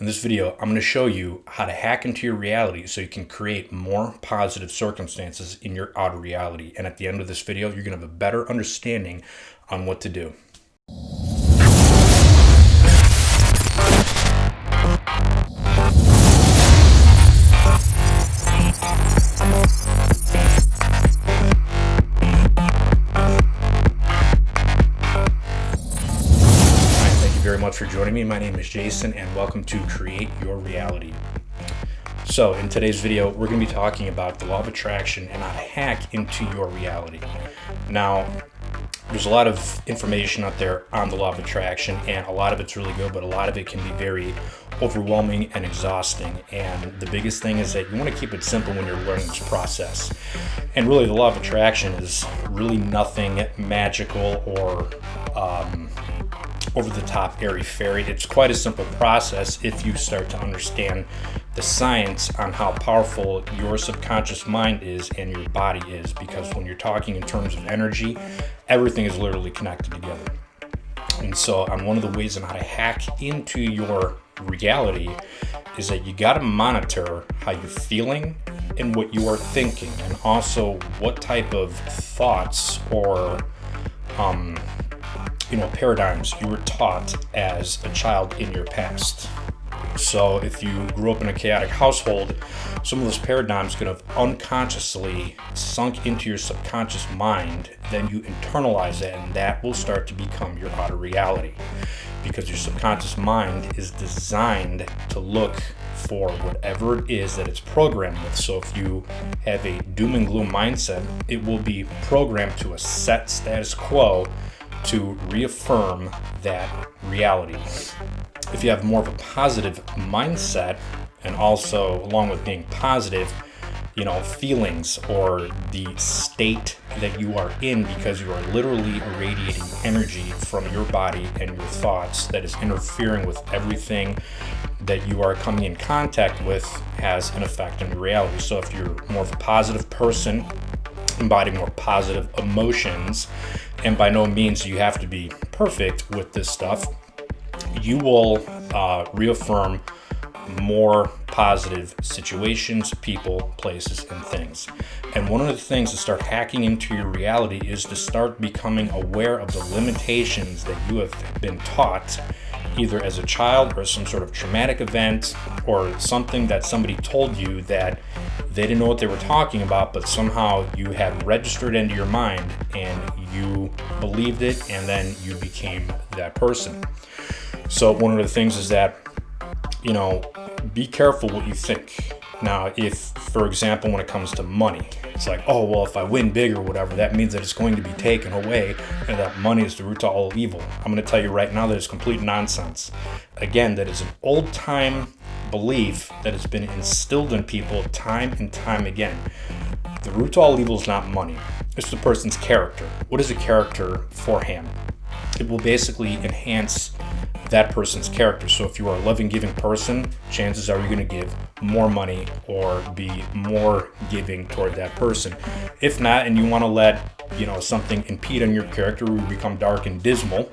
In this video, I'm going to show you how to hack into your reality so you can create more positive circumstances in your outer reality. And at the end of this video, you're going to have a better understanding on what to do. Very much for joining me. My name is Jason and welcome to Create Your Reality. So in today's video, we're going to be talking about the law of attraction and how to hack into your reality. Now, there's a lot of information out there on the law of attraction and a lot of it's really good, but a lot of it can be very overwhelming and exhausting. And the biggest thing is that you want to keep it simple when you're learning this process. And really the law of attraction is really nothing magical or over the top, airy fairy. It's quite a simple process if you start to understand the science on how powerful your subconscious mind is and your body is, because when you're talking in terms of energy, everything is literally connected together. And so on one of the ways on how to hack into your reality is that you got to monitor how you're feeling and what you are thinking, and also what type of thoughts or paradigms you were taught as a child in your past. So if you grew up in a chaotic household, some of those paradigms could have unconsciously sunk into your subconscious mind. Then you internalize that, and that will start to become your outer reality, because your subconscious mind is designed to look for whatever it is that it's programmed with. So if you have a doom and gloom mindset, it will be programmed to a set status quo to reaffirm that reality. If you have more of a positive mindset, and also along with being positive, feelings or the state that you are in, because you are literally irradiating energy from your body and your thoughts that is interfering with everything that you are coming in contact with, has an effect on your reality. So if you're more of a positive person, embody more positive emotions, and by no means you have to be perfect with this stuff, you will reaffirm more positive situations, people, places, and things. And one of the things to start hacking into your reality is to start becoming aware of the limitations that you have been taught, either as a child or some sort of traumatic event, or something that somebody told you that they didn't know what they were talking about, but somehow you had registered into your mind and you believed it, and then you became that person. So one of the things is that, be careful what you think. Now, if, for example, when it comes to money, it's like, oh, well, if I win big or whatever, that means that it's going to be taken away and that money is the root to all evil. I'm going to tell you right now that it's complete nonsense. Again, that is an old-time belief that has been instilled in people time and time again. The root to all evil is not money. It's the person's character. What is a character for him? It will basically enhance that person's character. So if you are a loving, giving person, chances are you're going to give more money or be more giving toward that person. If not, and you want to let something impede on your character, or you become dark and dismal,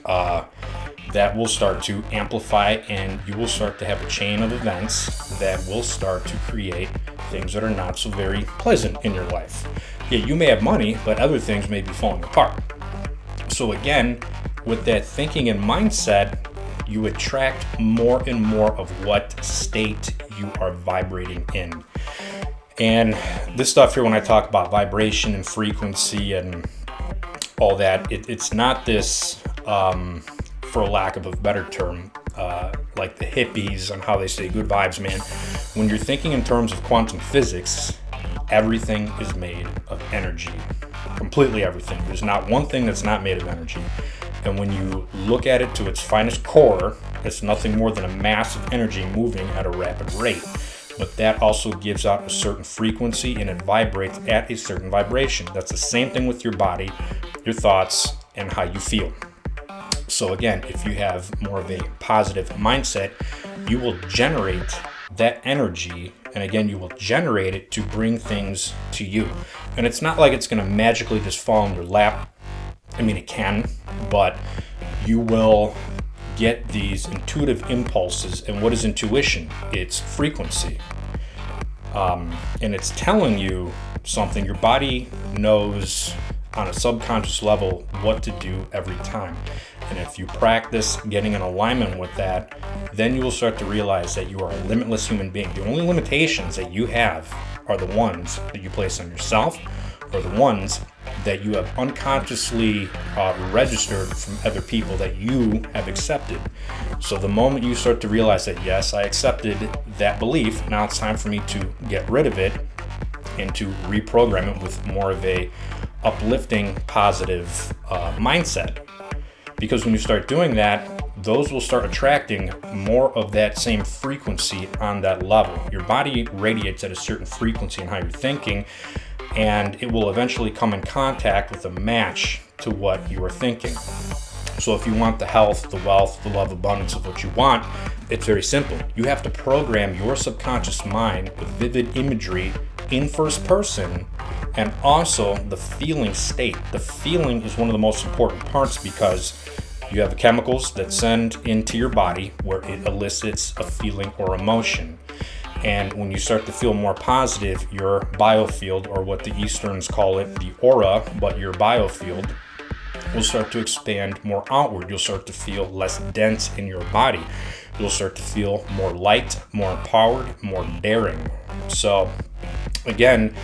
that will start to amplify, and you will start to have a chain of events that will start to create things that are not so very pleasant in your life. Yeah, you may have money, but other things may be falling apart. So again, with that thinking and mindset, you attract more and more of what state you are vibrating in. And this stuff here, when I talk about vibration and frequency and all that, it's not this, for lack of a better term, like the hippies and how they say good vibes, man. When you're thinking in terms of quantum physics, everything is made of energy. Completely everything. There's not one thing that's not made of energy. And when you look at it to its finest core, it's nothing more than a mass of energy moving at a rapid rate. But that also gives out a certain frequency, and it vibrates at a certain vibration. That's the same thing with your body, your thoughts, and how you feel. So again, if you have more of a positive mindset, you will generate that energy, and again, you will generate it to bring things to you. And it's not like it's going to magically just fall in your lap. I mean, it can, but you will get these intuitive impulses. And what is intuition? It's frequency. And it's telling you something. Your body knows on a subconscious level what to do every time. And if you practice getting in alignment with that, then you will start to realize that you are a limitless human being. The only limitations that you have are the ones that you place on yourself, or the ones that you have unconsciously registered from other people that you have accepted. So the moment you start to realize that, yes, I accepted that belief, now it's time for me to get rid of it and to reprogram it with more of a uplifting, positive mindset. Because when you start doing that, those will start attracting more of that same frequency on that level. Your body radiates at a certain frequency in how you're thinking, and it will eventually come in contact with a match to what you are thinking. So if you want the health, the wealth, the love, abundance of what you want, it's very simple. You have to program your subconscious mind with vivid imagery in first person, and also the feeling state. The feeling is one of the most important parts, because you have the chemicals that send into your body where it elicits a feeling or emotion. And when you start to feel more positive, your biofield, or what the Easterns call it, the aura, but your biofield, will start to expand more outward. You'll start to feel less dense in your body. You'll start to feel more light, more empowered, more daring. So again,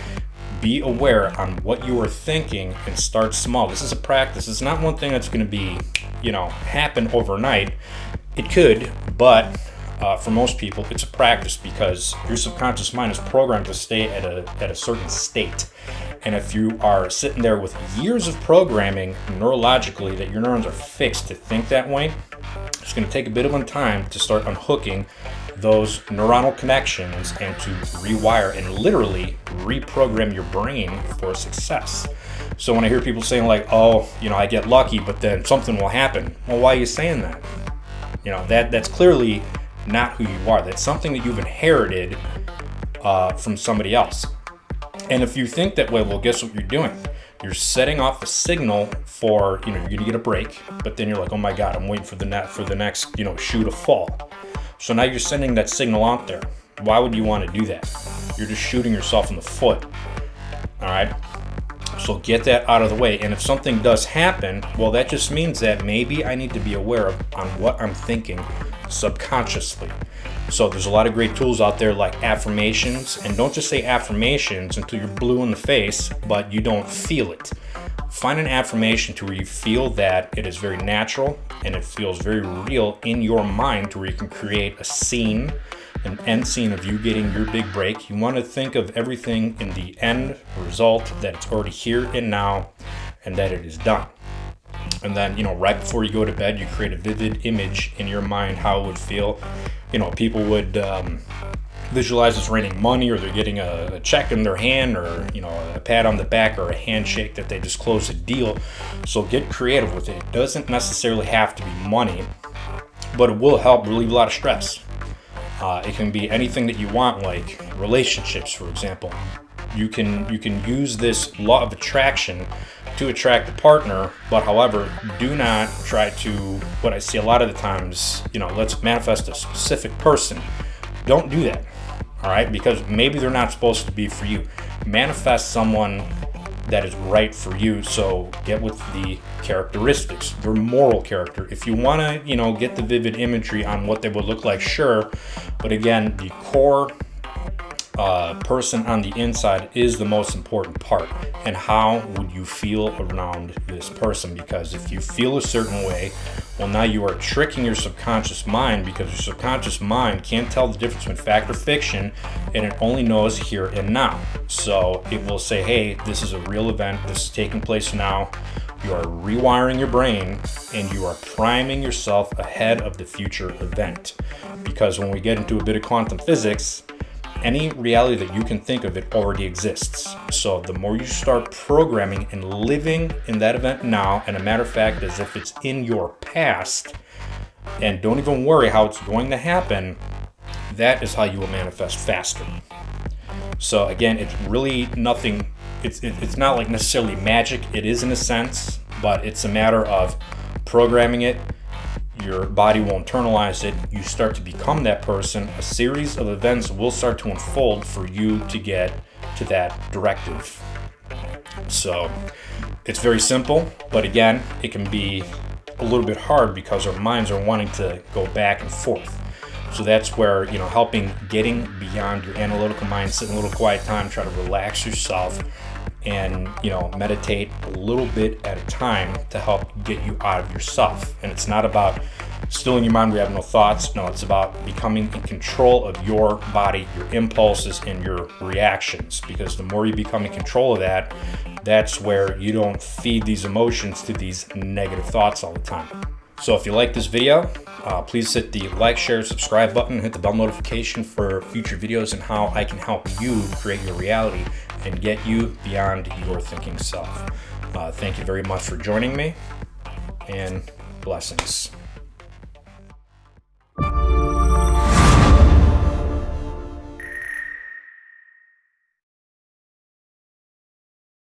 be aware on what you are thinking and start small. This is a practice. It's not one thing that's going to be, happen overnight. It could, but for most people, it's a practice, because your subconscious mind is programmed to stay at a certain state. And if you are sitting there with years of programming neurologically that your neurons are fixed to think that way, it's going to take a bit of time to start unhooking those neuronal connections and to rewire and literally reprogram your brain for success. So when I hear people saying like, I get lucky, but then something will happen. Well, why are you saying that? That's clearly not who you are. That's something that you've inherited from somebody else. And if you think that way, well, guess what you're doing? You're setting off a signal for, you're going to get a break, but then you're like, oh my God, I'm waiting for the next, shoe to fall. So now you're sending that signal out there. Why would you want to do that? You're just shooting yourself in the foot. All right. So get that out of the way. And if something does happen, well, that just means that maybe I need to be aware of on what I'm thinking subconsciously. So there's a lot of great tools out there like affirmations, and don't just say affirmations until you're blue in the face, but you don't feel it. Find an affirmation to where you feel that it is very natural and it feels very real in your mind, to where you can create a scene, an end scene of you getting your big break. You want to think of everything in the end result, that it's already here and now, and that it is done. And then, right before you go to bed, you create a vivid image in your mind how it would feel. People would visualize it's raining money, or they're getting a check in their hand, or, a pat on the back, or a handshake that they just closed a deal. So get creative with it. It doesn't necessarily have to be money, but it will help relieve a lot of stress. It can be anything that you want, like relationships, for example. You can use this law of attraction to attract a partner, but however, do not try to, what I see a lot of the times, let's manifest a specific person. Don't do that, all right? Because maybe they're not supposed to be for you. Manifest someone that is right for you. So get with the characteristics, their moral character. If you want to, get the vivid imagery on what they would look like, sure. But again, the core person on the inside is the most important part. And how would you feel around this person? Because if you feel a certain way, well, now you are tricking your subconscious mind, because your subconscious mind can't tell the difference between fact or fiction, and it only knows here and now. So it will say, hey, this is a real event. This is taking place now. You are rewiring your brain, and you are priming yourself ahead of the future event. Because when we get into a bit of quantum physics, any reality that you can think of, it already exists. So the more you start programming and living in that event now, and a matter of fact, as if it's in your past, and don't even worry how it's going to happen, that is how you will manifest faster. So again, it's really nothing, it's not like necessarily magic. It is in a sense, but it's a matter of programming it, your body will internalize it. You start to become that person. A series of events will start to unfold for you to get to that directive. So it's very simple, but again, it can be a little bit hard because our minds are wanting to go back and forth. So that's where, helping getting beyond your analytical mind, sit in a little quiet time, try to relax yourself and, meditate a little bit at a time to help get you out of yourself. And it's not about still in your mind, we have no thoughts. No, it's about becoming in control of your body, your impulses, and your reactions. Because the more you become in control of that, that's where you don't feed these emotions to these negative thoughts all the time. So if you like this video, please hit the like, share, subscribe button, hit the bell notification for future videos and how I can help you create your reality and get you beyond your thinking self. Thank you very much for joining me, and blessings.